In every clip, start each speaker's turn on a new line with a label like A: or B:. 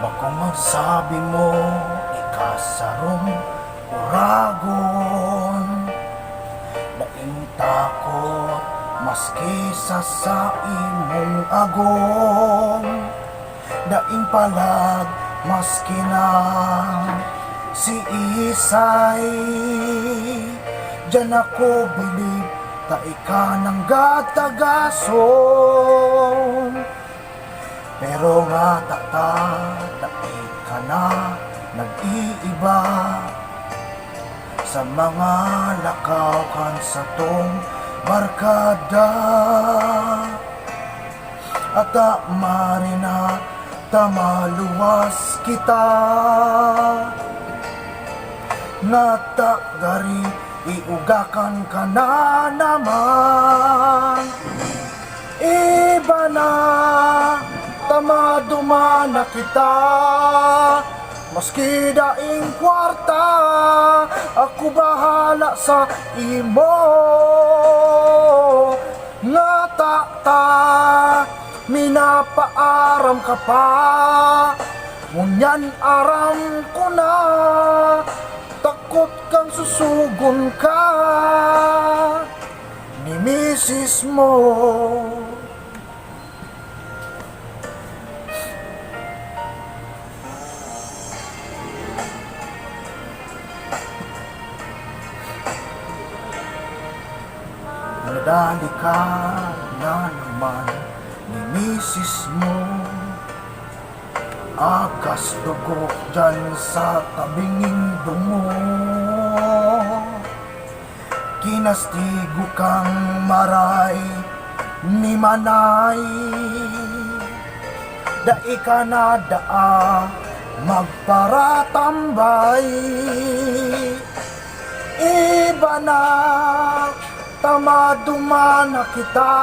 A: Baka masabi mo ikasarong uragon, daing takot maski sa imong agong, daing palag maski na si Isay. Diyan ako bilib ta ika ng gatagason, pero nga tata dai ka na nag-iiba sa mga lakaw kan sa tong barkada. At marina tamaluwas kita natagari iugakan ka na naman. Iba na tamaduma na kita, maski daing kwarta ako bahala sa imo. Nga ta minapaaram ka pa, ngunyan aram ko na takot kang susugon ka ni misis mo. Nadali ka na naman ni misis mo, akas dugo dyan sa tabinging dungo. Kinastigo kang maray ni manay, dai ka na daa magparatambay. Iba na tamaduma na kita,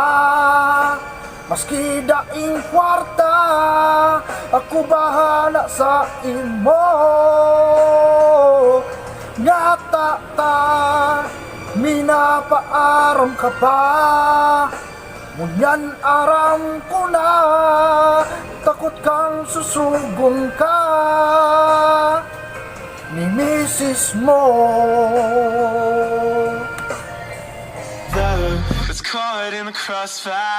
A: maski daing kwarta ako bahala sa imo. Nga ta minapaaram ka pa, ngunyan aram ko na takot kang susugon ka ni misis mo.
B: Love was caught in the crossfire.